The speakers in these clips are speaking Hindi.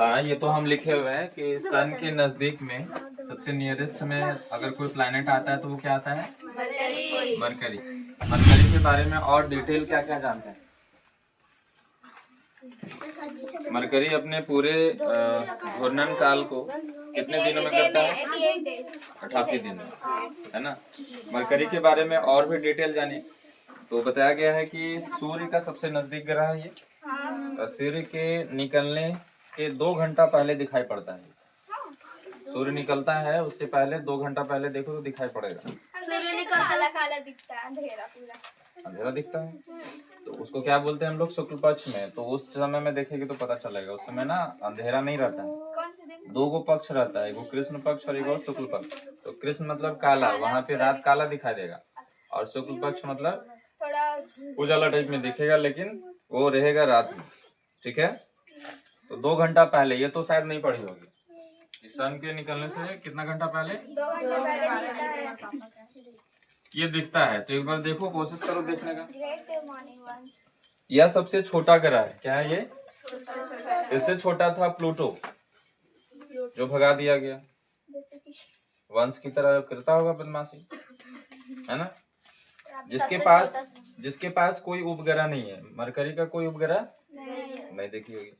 हाँ, ये तो हम लिखे हुए हैं कि सन के नजदीक में सबसे नियरेस्ट में अगर कोई प्लैनेट आता है तो वो क्या आता है? मरकरी। मरकरी। मरकरी के बारे में और डिटेल क्या क्या जानते हैं? मरकरी अपने पूरे घूर्णन काल को कितने दिनों में करता है? 88 दिन में, है ना। मरकरी के बारे में और भी डिटेल जानिए तो बताया गया है कि सूर्य का सबसे नजदीक ग्रह है ये। सूर्य के निकलने के 2 घंटा पहले दिखाई पड़ता है। सूर्य निकलता है उससे पहले 2 घंटा पहले देखो तो दिखाई पड़ेगा। सूर्य निकलता काला काला दिखता है, अंधेरा पूरा अंधेरा दिखता है तो उसको क्या बोलते हैं हम लोग? शुक्ल पक्ष में। तो उस समय में देखेंगे तो पता चलेगा। उस समय ना अंधेरा नहीं रहता है। कौन से दिन? 2 गो पक्ष रहता है, एगो कृष्ण पक्ष और एगो शुक्ल पक्ष। तो कृष्ण मतलब काला, वहां पे रात काला दिखाई देगा, और शुक्ल पक्ष मतलब थोड़ा उजाला टाइप में दिखेगा, लेकिन वो रहेगा रात में। ठीक है। तो 2 घंटा पहले, ये तो शायद नहीं पढ़ी होगी, सन के निकलने से कितना घंटा पहले 2 घंटे पहले दिखता है। ये दिखता है। तो एक बार देखो, कोशिश करो देखने का। Great morning ones. यह सबसे छोटा ग्रह है। क्या है ये? इससे छोटा था प्लूटो, जो भगा दिया गया। जैसे कि वंश की तरह करता होगा बदमाशी, है ना। जिसके पास कोई उपग्रह नहीं है। मरकरी का कोई उपग्रह नहीं देखी होगी।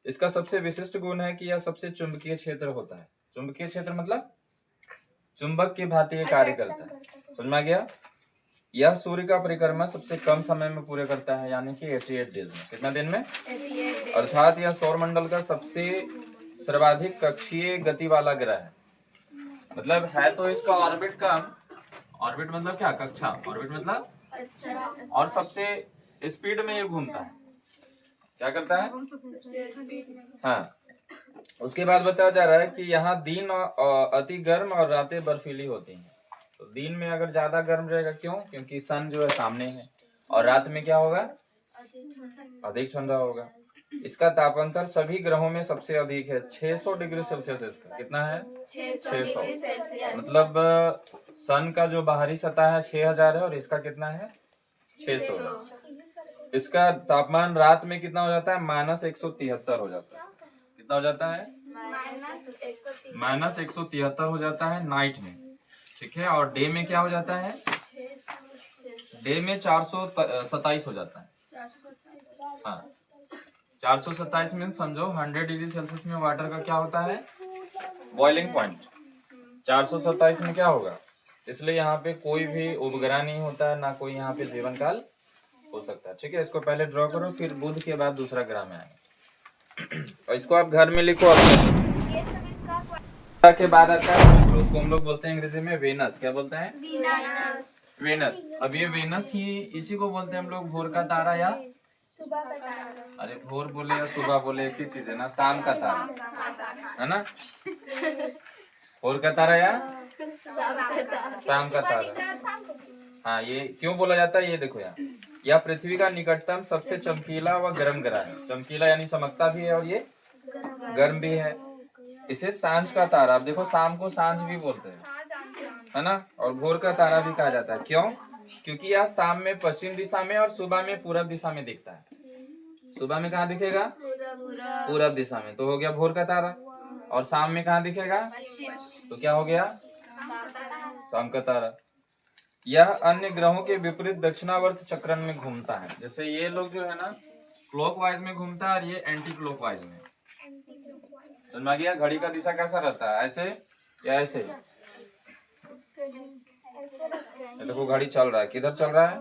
इसका सबसे विशिष्ट गुण है कि यह सबसे चुंबकीय क्षेत्र होता है। चुंबकीय क्षेत्र मतलब चुंबक की भांति ये कार्य करता है। समझ में आ गया? यह सूर्य का परिक्रमा सबसे कम समय में पूरे करता है, यानी कि 88 डेज में। कितना दिन में? 88 अर्थात यह सौरमंडल का सबसे सर्वाधिक कक्षीय गति वाला ग्रह है। मतलब है तो इसका ऑर्बिट कम। ऑर्बिट मतलब क्या? कक्षा। ऑर्बिट मतलब अच्छा। और सबसे स्पीड में ये घूमता है। क्या करता है? हाँ। उसके बाद बताया जा रहा है कि यहाँ दिन अति गर्म और रातें बर्फीली होती हैं। तो दिन में अगर ज्यादा गर्म रहेगा, क्यों? क्योंकि सन जो है सामने है। और रात में क्या होगा? अधिक ठंडा होगा। इसका तापांतर सभी ग्रहों में सबसे अधिक है, 600 डिग्री सेल्सियस। इसका कितना है? 600। मतलब सन का जो बाहरी सतह है 6000 है, और इसका कितना है? 600। इसका तापमान रात में कितना हो जाता है? -173 हो जाता है। कितना हो जाता है? -173 हो जाता है नाइट में। ठीक है। और डे में क्या हो जाता है? डे में 427 हो जाता है। हाँ, 427 में समझो 100 डिग्री सेल्सियस में वाटर का क्या होता है? Boiling point. 427 में क्या होगा? इसलिए यहाँ पे कोई भी उपग्रह नहीं होता है, ना कोई यहाँ पे जीवन काल हो सकता है। ठीक है। इसको पहले ड्रॉ करो, फिर बुध के बाद दूसरा ग्रह में आएगा। और इसको आप घर में लिखो। ये सब इसका के बाद आता है, उसको हम लोग बोलते हैं अंग्रेजी में वेनस। क्या बोलते हैं? वीनस। वेनस। अब ये वेनस ही, इसी को बोलते हैं हम लोग भोर का तारा, या सुबह का तारा। अरे भोर बोले या सुबह बोले एक ही चीज है ना। शाम का तारा, है ना। भोर का तारा या शाम का तारा। हाँ, ये क्यों बोला जाता है ये देखो यहाँ। यह पृथ्वी का निकटतम सबसे चमकीला व गर्म ग्रह है। चमकीला यानी चमकता भी है, और ये गर्म भी है। इसे सांझ का तारा, अब देखो शाम को सांझ भी बोलते हैं, है ना। और भोर का तारा भी कहा जाता है। क्यों? क्योंकि यह शाम में पश्चिम दिशा में और सुबह में पूरब दिशा में दिखता है। सुबह में कहाँ दिखेगा? पूरब दिशा में, तो हो गया भोर का तारा। और शाम में कहाँ दिखेगा? तो क्या हो गया? शाम का तारा। यह अन्य ग्रहों के विपरीत दक्षिणावर्त चक्रण में घूमता है। जैसे ये लोग जो है ना क्लॉकवाइज में घूमता है, और ये एंटी क्लॉकवाइज में। समझ में आ गया? घड़ी का दिशा कैसा रहता है? ऐसे या ऐसे? ये देखो घड़ी चल रहा है, किधर चल रहा है?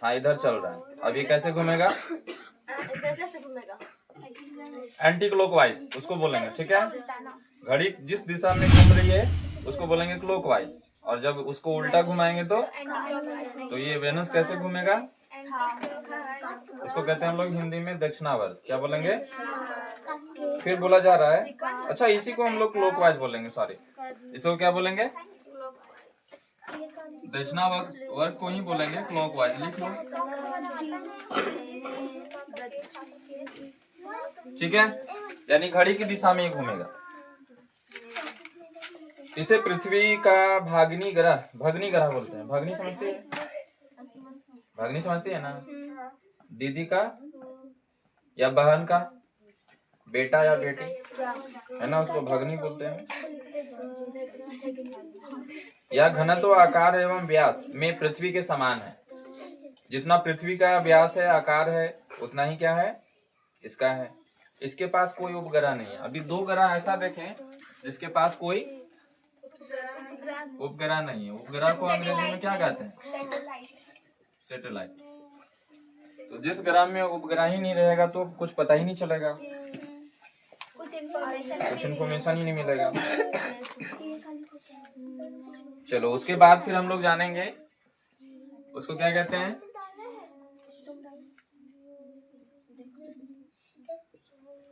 हाँ, इधर चल रहा है। अब ये कैसे घूमेगा? एंटी क्लॉकवाइज उसको बोलेंगे। ठीक है। घड़ी जिस दिशा में घूम रही है उसको बोलेंगे क्लॉकवाइज, और जब उसको उल्टा घुमाएंगे तो ये वेनस कैसे घूमेगा? इसको कहते हैं हम लोग हिंदी में दक्षिणावर्त। क्या बोलेंगे? फिर बोला जा रहा है, अच्छा इसी को हम लोग क्लॉकवाइज बोलेंगे। सॉरी, इसको क्या बोलेंगे? दक्षिणावर्त को ही बोलेंगे क्लॉकवाइज। लिख लो। ठीक है। यानी घड़ी की दिशा में ही घूमेगा। इसे पृथ्वी का भगनी ग्रह बोलते हैं। भगनी समझते हैं? भगनी समझती है ना? दीदी का या बहन का? बेटा या बेटी, है ना, उसको भगनी बोलते हैं। यह घनत्व, आकार एवं व्यास में पृथ्वी के समान है। जितना पृथ्वी का व्यास है, आकार है, उतना ही क्या है इसका है। इसके पास कोई उपग्रह नहीं है। अभी 2 ग्रह ऐसा देखें जिसके पास कोई उपग्रह नहीं है। उपग्रह को अंग्रेजी में क्या कहते हैं? सैटेलाइट। तो जिस ग्रह में उपग्रह ही नहीं रहेगा तो कुछ पता ही नहीं चलेगा, कुछ इन्फॉर्मेशन ही नहीं मिलेगा। चलो उसके बाद फिर हम लोग जानेंगे उसको क्या कहते हैं।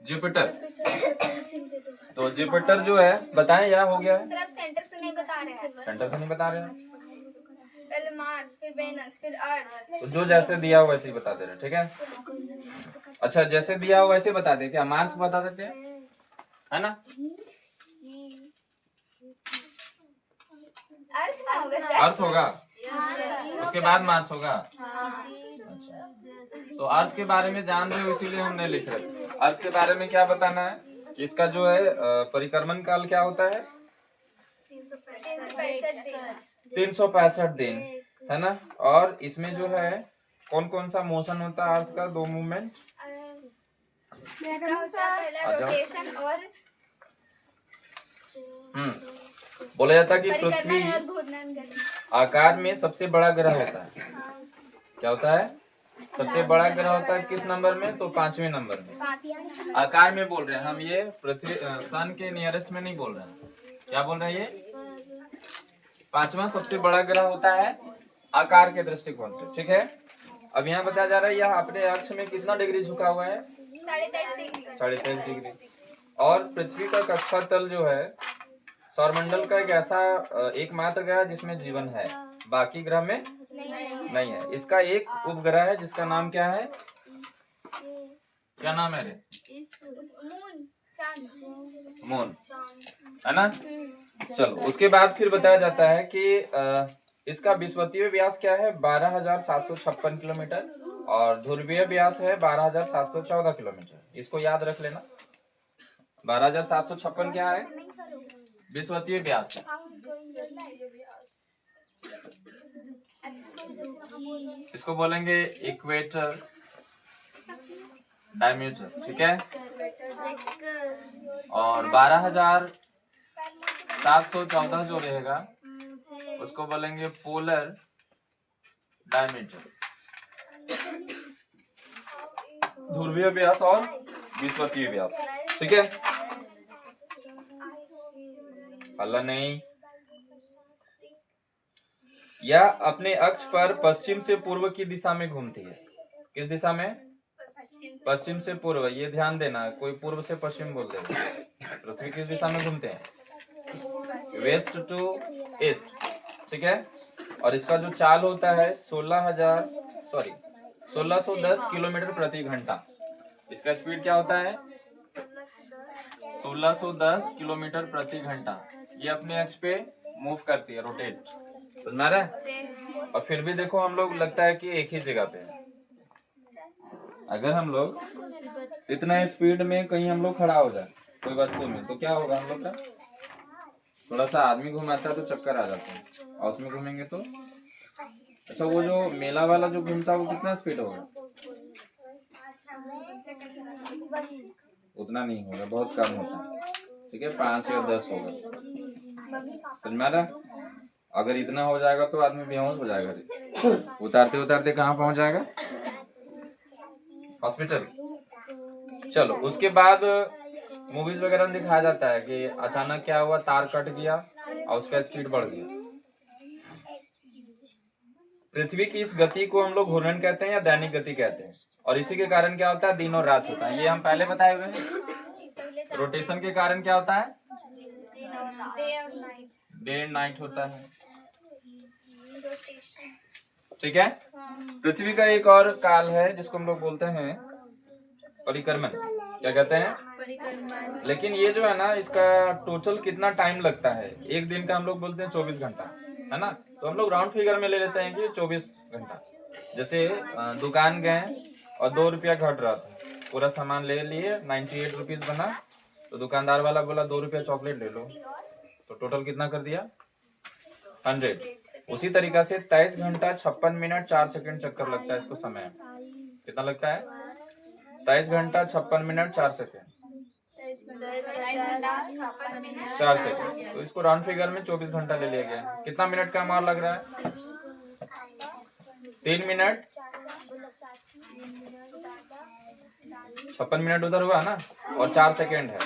जुपिटर। तो जुपिटर जो है बताएं, या हो गया है? सर आप सेंटर से नहीं बता रहे हैं। सेंटर से नहीं बता रहे हैं, पहले मार्स, फिर वेनस, फिर अर्थ। तो जो जैसे दिया हो वैसे ही बता दे रहे, ठीक है। अच्छा, जैसे दिया हो वैसे बता दे। क्या मार्स बता देते हैं, है ना? अर्थ ना होगा सर? अर्थ होगा, उसके बाद मार्स होगा। अच्छा, तो अर्थ के बारे में जान रहे हो इसीलिए हमने लिख रहे। अर्थ के बारे में क्या बताना है कि इसका जो है परिक्रमण काल क्या होता है? 365 दिन, है ना। और इसमें जो है कौन कौन सा मोशन होता है अर्थ का? 2 मूवमेंट। इसका होता है पहला रोटेशन और बोला जाता है कि पृथ्वी परिक्रमण और घूर्णन करना। आकार में सबसे बड़ा ग्रह होता है। क्या होता है? सबसे बड़ा ग्रह होता है किस नंबर में? तो 5वें नंबर में। आकार में बोल रहे हैं हम, ये पृथ्वी सन के नियरेस्ट में नहीं बोल रहे हैं। क्या बोल रहे हैं? ये 5वां सबसे बड़ा ग्रह होता है आकार के दृष्टिकोण से, ठीक है। अब यहाँ बताया जा रहा है यह अपने अक्ष में कितना डिग्री झुका हुआ है? 23.5 डिग्री। 23.5 डिग्री। और पृथ्वी का कक्षा तल जो है सौरमंडल का एक ऐसा एकमात्र ग्रह जिसमें जीवन है, बाकी ग्रह में नहीं है। इसका एक उपग्रह है जिसका नाम क्या है? क्या नाम है रे? मून, चांद। मून, है ना। चलो उसके बाद फिर बताया जाता है कि इसका विषुवतीय व्यास क्या है? 12,756 किलोमीटर और ध्रुवीय व्यास है 12,714 किलोमीटर। इसको याद रख लेना। 12,756 क्या है? विषुवतीय व्यास है। इसको बोलेंगे इक्वेटर डायमीटर, ठीक है। और 12,714 जो रहेगा उसको बोलेंगे पोलर डायमीटर। ध्रुवीय व्यास और विषुवतीय व्यास, ठीक है। अल्लाह नहीं। यह अपने अक्ष पर पश्चिम से पूर्व की दिशा में घूमती है। किस दिशा में? पश्चिम से पूर्व। ये ध्यान देना, कोई पूर्व से पश्चिम बोल देगा। पृथ्वी किस दिशा में घूमते हैं? वेस्ट टू ईस्ट, ठीक है। और इसका जो चाल होता है 1610 किलोमीटर प्रति घंटा। इसका स्पीड क्या होता है? 1610 किलोमीटर प्रति घंटा। ये अपने अक्ष पे मूव करती है, रोटेट। समझ में आ रहा है? और फिर भी देखो हम लोग लगता है कि एक ही जगह पे है। अगर हम लोग इतना स्पीड में कहीं हम लोग खड़ा हो जाए कोई वस्तु में तो क्या होगा हम लोग का? थोड़ा सा आदमी घुमाता है तो चक्कर आ जाता है, और उसमें घूमेंगे तो अच्छा। वो जो मेला वाला जो घूमता है वो कितना स्पीड होगा? उतना नहीं होगा, बहुत कम होता है, ठीक है। 5 या 10 होगा। समझ में आ रहा? अगर इतना हो जाएगा तो आदमी बेहोश हो जाएगा। उतारते उतारते कहाँ पहुंच जाएगा? हॉस्पिटल। चलो उसके बाद मूवीज वगैरह में दिखाया जाता है कि अचानक क्या हुआ, तार कट गया और उसका स्पीड बढ़ गया। पृथ्वी की इस गति को हम लोग घूर्णन कहते हैं या दैनिक गति कहते हैं। और इसी के कारण क्या होता है? दिन और रात होता है। ये हम पहले बताए हुए हैं। रोटेशन के कारण क्या होता है? डे एंड नाइट होता है, ठीक है। पृथ्वी का एक और काल है जिसको हम लोग बोलते हैं परिक्रमण। क्या कहते हैं? लेकिन ये जो है ना, इसका टोटल कितना टाइम लगता है? एक दिन का हम लोग बोलते हैं 24 घंटा, है ना। तो हम लोग राउंड फिगर में ले लेते हैं कि 24 घंटा। जैसे दुकान गए और 2 रुपया घट रहा था पूरा सामान ले लिए, 98 रुपीज बना। तो दुकानदार वाला बोला 2 रुपया चॉकलेट ले लो, तो टोटल कितना कर दिया 100। उसी तरीका से 23 घंटा 56 मिनट 4 सेकंड चक्कर लगता है इसको समय। कितना लगता है 23 घंटा 56 मिनट 4 सेकंड 4 सेकंड। तो इसको राउंड फिगर में 24 घंटा ले लिया गया। कितना मिनट का मार लग रहा है 3 मिनट 56 मिनट उधर हुआ ना, और 4 सेकेंड है,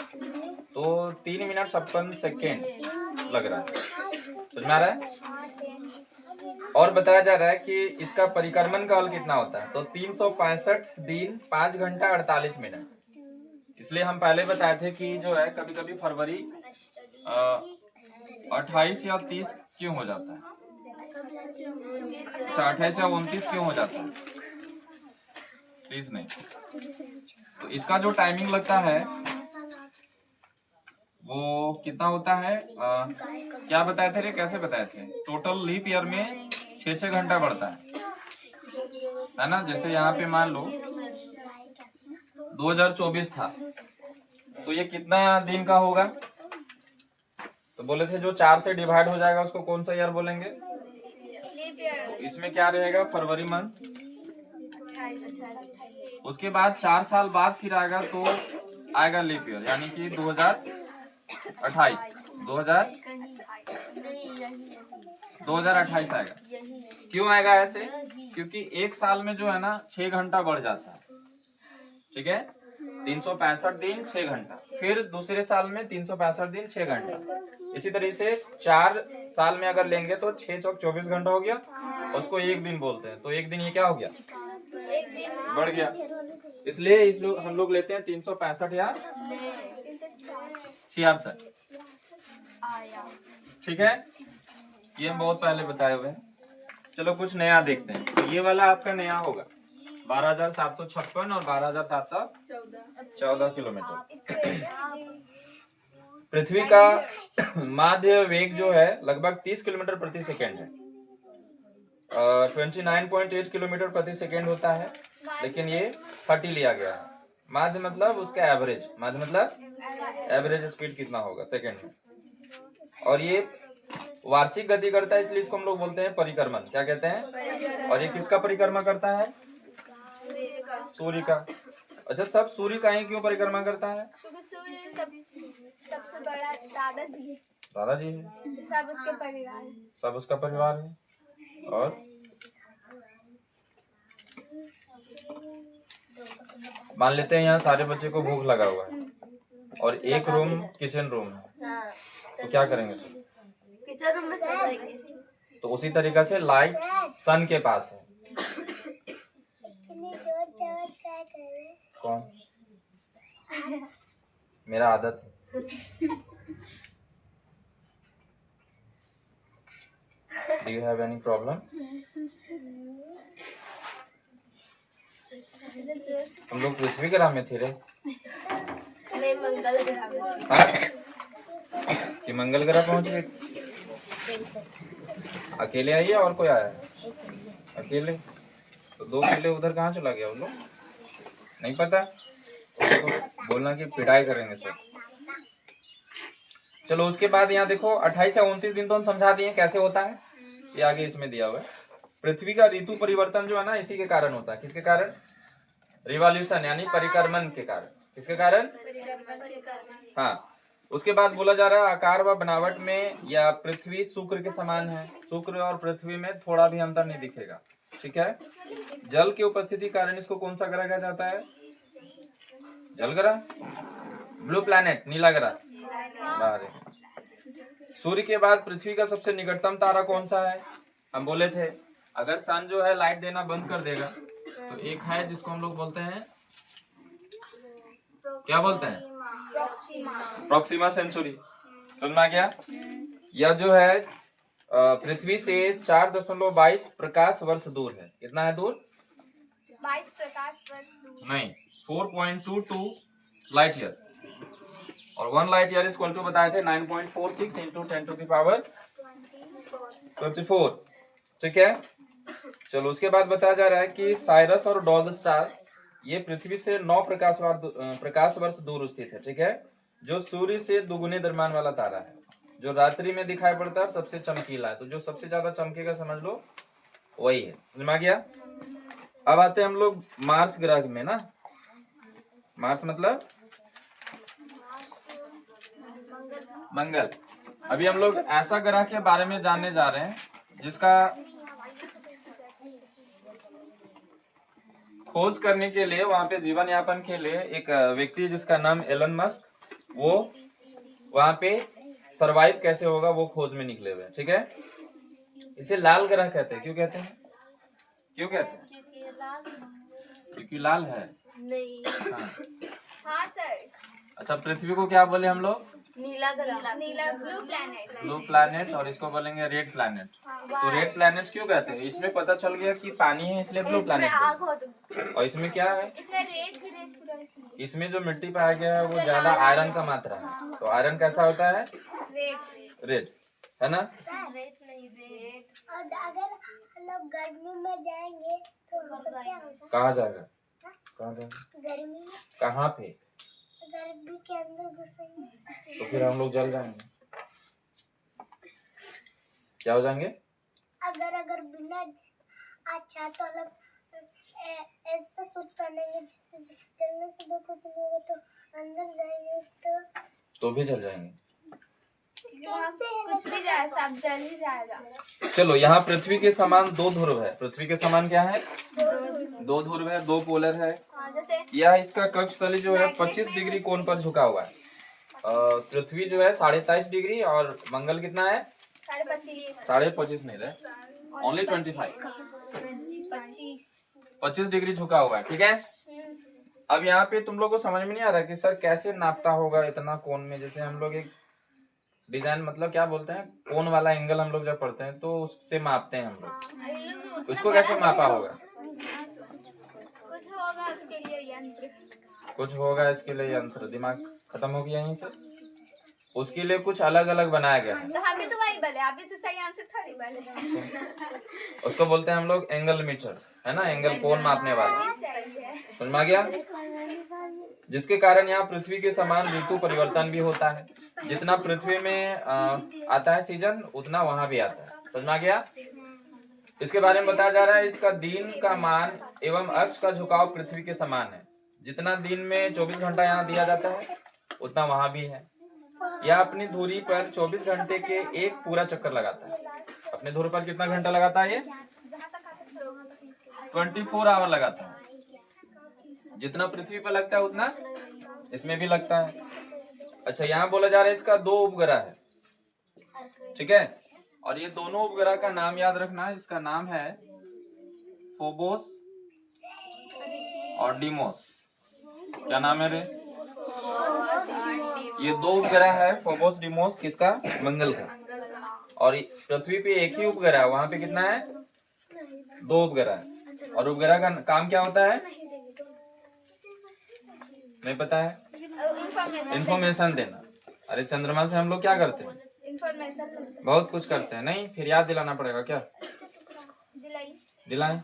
तो 3 मिनट 56 सेकेंड लग रहा है। समझ में आ रहा है। और बताया जा रहा है कि इसका परिक्रमण काल कितना होता है, तो 365 दिन 5 घंटा 48 मिनट। इसलिए हम पहले बताए थे कि जो है कभी कभी फरवरी 28 या 30 क्यों हो जाता है, 28 या 29 क्यों हो जाता है, 30 नहीं। तो इसका जो टाइमिंग लगता है वो कितना होता है, क्या बताए थे रे, कैसे बताए थे, टोटल लीप ईयर में 6 घंटा बढ़ता है ना। जैसे यहाँ पे मान लो 2024 था, तो ये कितना दिन का होगा, तो बोले थे जो 4 से डिवाइड हो जाएगा उसको कौन सा ईयर बोलेंगे। तो इसमें क्या रहेगा फरवरी मंथ, उसके बाद 4 साल बाद फिर आएगा तो आएगा लीप ईयर, यानी कि 2028 आएगा। क्यों आएगा ऐसे, क्योंकि एक साल में जो है ना 6 घंटा बढ़ जाता है, ठीक है, 365 दिन 6 घंटा, फिर दूसरे साल में 365 दिन 6 घंटा। इसी तरह से 4 साल में अगर लेंगे तो 6 चौक 24 घंटा हो गया, उसको एक दिन बोलते हैं। तो एक दिन ये क्या हो गया, बढ़ गया, इसलिए हम लोग लेते हैं 365 या 66, ठीक है। ये हम बहुत पहले बताए हुए हैं। चलो कुछ नया देखते हैं। तो ये वाला आपका नया होगा 12,756 और 12,714 किलोमीटर। पृथ्वी का माध्य वेग जो है लगभग 30 किलोमीटर प्रति सेकेंड है, 29.8 किलोमीटर प्रति सेकेंड होता है, लेकिन ये 30 लिया गया है। माध्य मतलब उसका एवरेज, माध्य मतलब एवरेज स्पीड कितना होगा सेकेंड में। और ये वार्षिक गति करता है, इसलिए इसको हम लोग बोलते हैं परिक्रमण। क्या कहते हैं, और ये किसका परिक्रमा करता है, सूर्य का। अच्छा, सब सूर्य का ही क्यों परिक्रमा करता है, क्योंकि सूर्य सबसे बड़ा दादाजी है, दादाजी है, सब उसके परिवार है, सब उसका परिवार है। और मान लेते हैं यहाँ सारे बच्चे को भूख लगा हुआ है और एक रूम किचन रूम है, तो क्या करेंगे सर, किचन रूम में चल जाएंगे। तो उसी तरीका से लाइट सन के पास है। कौन, मेरा आदत है। Do you have any problem? हम लोग पृथ्वी ग्रह में थे रे, नहीं मंगल ग्रह में। हाँ? कि मंगल ग्रह पहुंच गए, अकेले आई है और कोई आया है, अकेले, तो 2 किले उधर कहाँ चला गया उन लोग, नहीं पता, तो बोलना कि पिटाई करेंगे सर। चलो उसके बाद यहाँ देखो 28 या 29 दिन तो हम समझा दिए कैसे होता है, ये आगे इसमें दिया हुआ है। पृथ्वी का ऋतु परिवर्तन जो है ना इसी के कारण होता है। किसके कारण, रिवॉल्यूशन यानी परिक्रमण के कारण। किसके कारण, हाँ। उसके बाद बोला जा रहा है आकार व बनावट में या पृथ्वी शुक्र के समान है। शुक्र और पृथ्वी में थोड़ा भी अंतर नहीं दिखेगा, ठीक है। जल की उपस्थिति कारण इसको कौन सा ग्रह कहा जाता है, जल ग्रह, ब्लू प्लैनेट, नीला ग्रह। सूर्य के बाद पृथ्वी का सबसे निकटतम तारा कौन सा है, हम बोले थे अगर सन जो है लाइट देना बंद कर देगा तो एक है जिसको हम लोग बोलते हैं, क्या बोलते हैं, प्रॉक्सिमा सेंचुरी। समझ में आ गया। यह जो है पृथ्वी से 4.22 प्रकाश वर्ष दूर है। कितना है दूर, 22 प्रकाश वर्ष दूर नहीं, 4.22 लाइट ईयर, और 1 लाइट ईयर इक्वल टू बताए थे 9.46 इंटू 10⁴, ठीक है। चलो उसके बाद बताया जा रहा है कि साइरस और डॉग स्टार ये पृथ्वी से 9 प्रकाश वर्ष दूर स्थित है, ठीक है। जो सूर्य से दुगुने द्रव्यमान वाला तारा है, जो रात्रि में दिखाई पड़ता है, सबसे चमकीला है। तो जो सबसे ज्यादा चमकेगा समझ लो वही है। समझ में आ गया। अब आते हैं हम लोग मार्स ग्रह में ना। मार्स मतलब मंगल। अभी हम लोग ऐसा ग्रह के बारे में जानने जा रहे हैं जिसका खोज करने के लिए, वहां पे जीवन यापन के लिए एक व्यक्ति जिसका नाम एलन मस्क, वो वहां पे सरवाइव कैसे होगा वो खोज में निकले हुए हैं, ठीक है। इसे लाल ग्रह कहते हैं। क्यों कहते हैं? क्यों कहते हैं? क्योंकि लाल है। नहीं। हाँ। हाँ सर। अच्छा, पृथ्वी को क्या बोले हम लोग? नीला ग्रह। नीला ब्लू प्लैनेट। Blue planet. और इसको बोलेंगे रेड प्लैनेट। तो रेड प्लैनेट क्यों कहते हैं? इसमें पता चल गया कि पानी है इसलिए ब्लू प्लैनेट। और इसमें क्या है? इसमें रेत पूरा इसमें जो मिट्टी पाया गया है वो ज्यादा आयरन का मात्रा है। तो आयरन कैसा होता है? रेड, है ना। रेत नहीं, रेत। और अगर हम लोग गर्मी में जाएंगे तो क्या होगा? कहाँ जाएगा? कहाँ जाएगा? गर्मी में। कहाँ पे? गर्मी के अंदर घुसेंगे तो फिर हम लोग जल जाएंगे। क्या हो जाएंगे? अगर बिना अच्छा तो लोग ऐसा सूट पहनेंगे जिससे जलने से तो कुछ नहीं होगा, तो अंदर जाएंगे तो भी जल जाएंगे। कुछ भी जाए सब जल ही जाएगा। चलो, यहाँ पृथ्वी के समान 2 ध्रुव है। पृथ्वी के समान क्या है? 2 ध्रुव है, 2 पोलर है। जैसे यह इसका कक्ष तली जो है 25 डिग्री कोण पर झुका हुआ है। पृथ्वी जो है 23.5 डिग्री और मंगल कितना है? 25.5 नहीं रहे, ओनली 25 डिग्री झुका हुआ है, ठीक है। अब यहाँ पे तुम लोग को समझ में नहीं आ रहा कि सर कैसे नापता होगा इतना कोण में। जैसे हम लोग एक डिजाइन मतलब क्या बोलते हैं, कोण वाला एंगल हम लोग जब पढ़ते हैं तो उससे मापते हैं हम लोग। उसको कैसे मापा होगा? कुछ होगा उसके लिए यंत्र। कुछ होगा इसके लिए यंत्र। दिमाग खत्म हो गया यहीं से। उसके लिए कुछ अलग अलग बनाया गया है। तो हम भी तो वही बोले, अभी तो सही आंसर थोड़ी बोले। उसको बोलते हैं हम लोग एंगल मीटर, है ना। एंगल कोण मापने वाला। सही है। समझ में आ गया। जिसके कारण यहाँ पृथ्वी के समान ऋतु परिवर्तन भी होता है। जितना पृथ्वी में आता है सीजन, उतना वहां भी आता है। समझ में आ गया। इसके बारे में बताया जा रहा है, इसका दिन का मान एवं अक्ष का झुकाव पृथ्वी के समान है। जितना दिन में 24 घंटा यहाँ दिया जाता है उतना वहां भी है। यह अपनी धुरी पर 24 घंटे के एक पूरा चक्कर लगाता है। अपने धुरी पर कितना घंटा लगाता है ये? 24 आवर लगाता है। जितना पृथ्वी पर लगता है उतना इसमें भी लगता है। अच्छा, यहाँ बोला जा रहा है इसका 2 उपग्रह है, ठीक है। और ये दोनों उपग्रह का नाम याद रखना है। इसका नाम है फोबोस और डीमोस। क्या नाम है रे? ये 2 उपग्रह है, फोबोस डीमोस, किसका? मंगल का। और पृथ्वी पे एक ही उपग्रह है, वहां पे कितना है? 2 उपग्रह है। और उपग्रह का काम क्या होता है? नहीं पता है? इन्फॉर्मेशन देना। अरे चंद्रमा से हम लोग क्या करते हैं? इंफॉर्मेशन बहुत कुछ करते हैं। नहीं, फिर याद दिलाना पड़ेगा। क्या दिलाएं?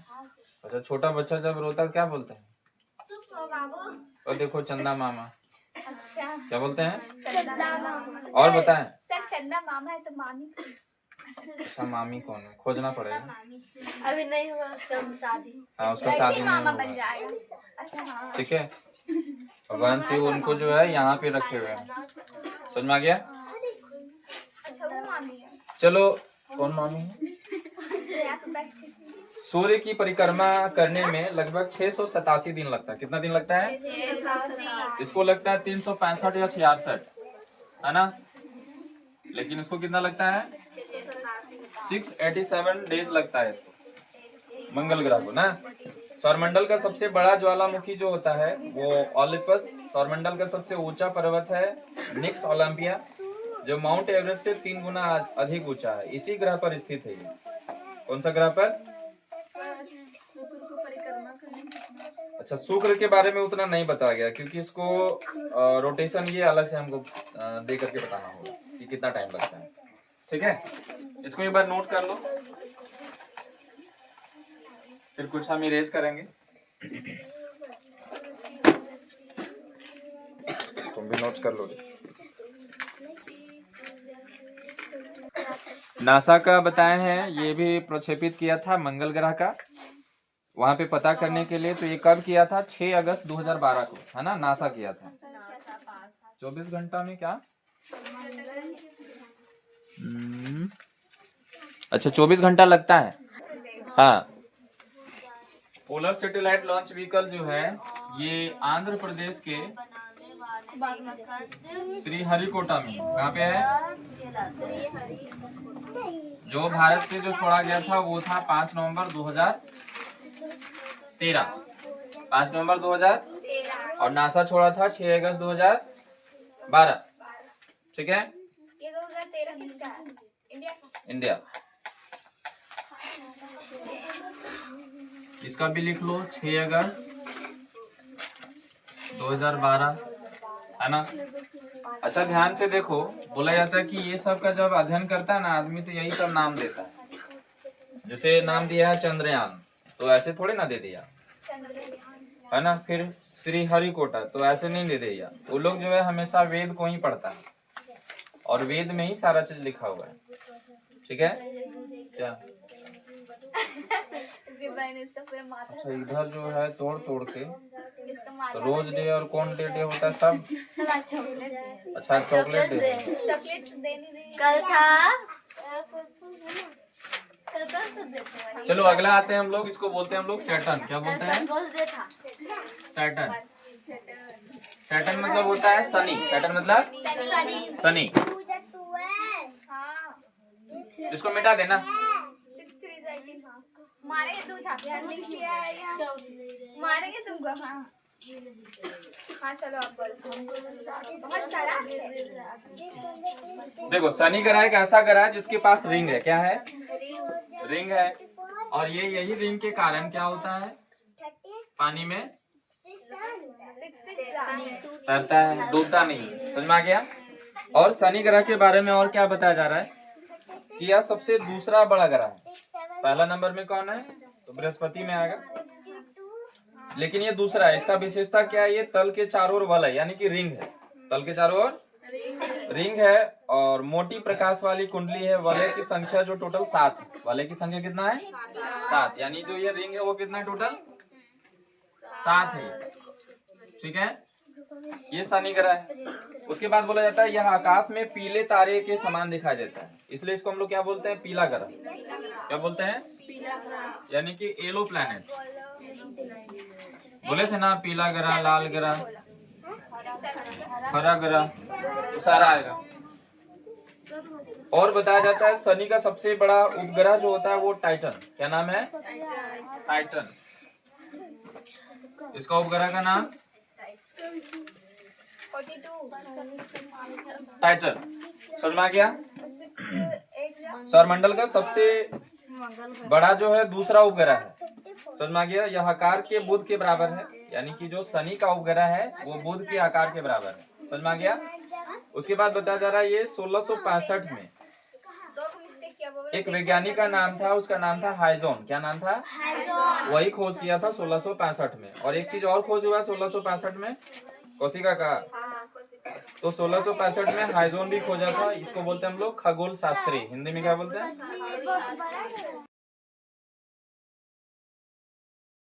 अच्छा, छोटा बच्चा जब रोता है क्या बोलते हैं? और देखो चंदा मामा। अच्छा, क्या बोलते हैं? चंदा मामा। और बताएं। सर चंदा मामा है तो मामी। अच्छा, मामी कौन है? खोजना पड़ेगा। अभी नहीं हुआ उसका शादी। हाँ, उसका शादी मामा नहीं बन हुआ। जाएगा। अच्छा हाँ। ठीक है। भगवान शिव उनको जो है यहाँ पे रखे हुए हैं। समझ में आ गया। अच्छा, वो मामी है। चलो, कौन मामी है? सूर्य की परिक्रमा करने में लगभग 687 दिन लगता है। कितना दिन लगता है? इसको लगता है 365 या 66, है ना। लेकिन इसको कितना लगता है? 687 डेज लगता है इसको, मंगल ग्रह को ना। सौरमंडल का सबसे बड़ा ज्वालामुखी जो होता है वो ओलिपस। सौरमंडल का सबसे ऊंचा पर्वत है निक्स ओलंपिया, जो माउंट एवरेस्ट से 3 गुना अधिक ऊंचा है। इसी ग्रह पर स्थित है ये। कौन सा ग्रह पर? अच्छा, शुक्र के बारे में उतना नहीं बताया गया क्योंकि इसको रोटेशन ये अलग से हमको दे करके बताना होगा कि कितना टाइम लगता है। ठीक है, इसको एक बार नोट कर लो, फिर कुछ हम इरेज करेंगे। नोट्स कर लो। नासा का बताए हैं, ये भी प्रक्षेपित किया था मंगल ग्रह का, वहां पे पता करने के लिए। तो ये कब किया था? 6 अगस्त 2012 को, है ना, नासा किया था। 24 घंटा में क्या? अच्छा 24 घंटा लगता है। हाँ, पोलर सैटेलाइट लॉन्च व्हीकल जो है ये आंध्र प्रदेश के श्रीहरिकोटा में, कहाँ पे है? जो भारत से जो छोड़ा गया था वो था 5 नवंबर 2013, 5 नवंबर 2000, और नासा छोड़ा था 6 अगस्त 2012। ठीक है, ये 2013 किसका है? इंडिया का? इंडिया। इसका भी लिख लो, 6 अगस्त 2012, है ना। अच्छा ध्यान से देखो, बोला जाता है कि ये सब का जब अध्ययन करता है ना आदमी तो यही सब नाम देता है। जैसे नाम दिया है चंद्रयान, तो ऐसे थोड़े ना दे दिया, है ना। फिर श्रीहरिकोटा, तो ऐसे नहीं दे दिया। वो लोग जो है हमेशा वेद को ही पढ़ता है, और वेद में ही सारा चीज लिखा हुआ है। ठीक है क्या? अच्छा इधर जो है तोड़ तोड़ के, तो रोज डे और कौन डे डे होता है सब। अच्छा चॉकलेट डे, कल था। चलो अगला आते हैं हम लोग, इसको बोलते हैं हम लोग सैटर्न। क्या बोलते हैं? सैटर्न। सैटर्न मतलब होता है शनि। सैटर्न मतलब शनि। पूजा 12। इसको मिटा देना। मारेंगे तुम मारेंगे तुमको। हाँ हाँ चलो अब बोलो। बहुत सारा देखो शनि ग्रह एक ऐसा ग्रह है जिसके पास रिंग है। क्या है? रिंग है। और ये यही रिंग के कारण क्या होता है? पानी में तैरता है, डूबता नहीं। समझ में आ गया? और शनि ग्रह के बारे में और क्या बताया जा रहा है कि यह सबसे दूसरा बड़ा ग्रह है। पहला नंबर में कौन है? तो बृहस्पति में आएगा, लेकिन ये दूसरा है। इसका विशेषता क्या है? ये तल के चारों ओर वलय यानी कि रिंग है। तल के चारों ओर रिंग है, और मोटी प्रकाश वाली कुंडली है। वलय की संख्या जो टोटल 7 है। वलय की संख्या कितना है? 7। यानी जो ये रिंग है वो कितना टोटल? 7 है। ठीक है, ये शनि ग्रह है। उसके बाद बोला जाता है यह आकाश में पीले तारे के समान दिखाई देता है, इसलिए इसको हम लोग क्या बोलते हैं? पीला ग्रह। क्या बोलते हैं? यानी कि येलो प्लैनेट। बोले थे ना, पीला ग्रह, लाल ग्रह, हरा ग्रह, तो सारा आएगा। और बताया जाता है शनि का सबसे बड़ा उपग्रह जो होता है वो टाइटन। क्या नाम है? टाइटन। इसका उपग्रह का नाम टाइटन। समझ में आ गया? सौरमंडल का सबसे बड़ा जो है दूसरा उपग्रह है। समझ में आ गया? यह आकार के बुध के बराबर है, यानी कि जो शनि का उपग्रह है वो बुध के आकार के बराबर है। समझ में आ गया? उसके बाद बताया जा रहा है ये 1665 में एक वैज्ञानिक का नाम था, उसका नाम था हाइजोन। क्या नाम था? वही खोज किया था 1665 में। और एक चीज और खोज हुआ 1665 में, कोशिका का। तो 1665 में हाइजोन भी खोजा था। इसको बोलते हैं हम लोग खगोल शास्त्री। हिंदी में क्या बोलते हैं?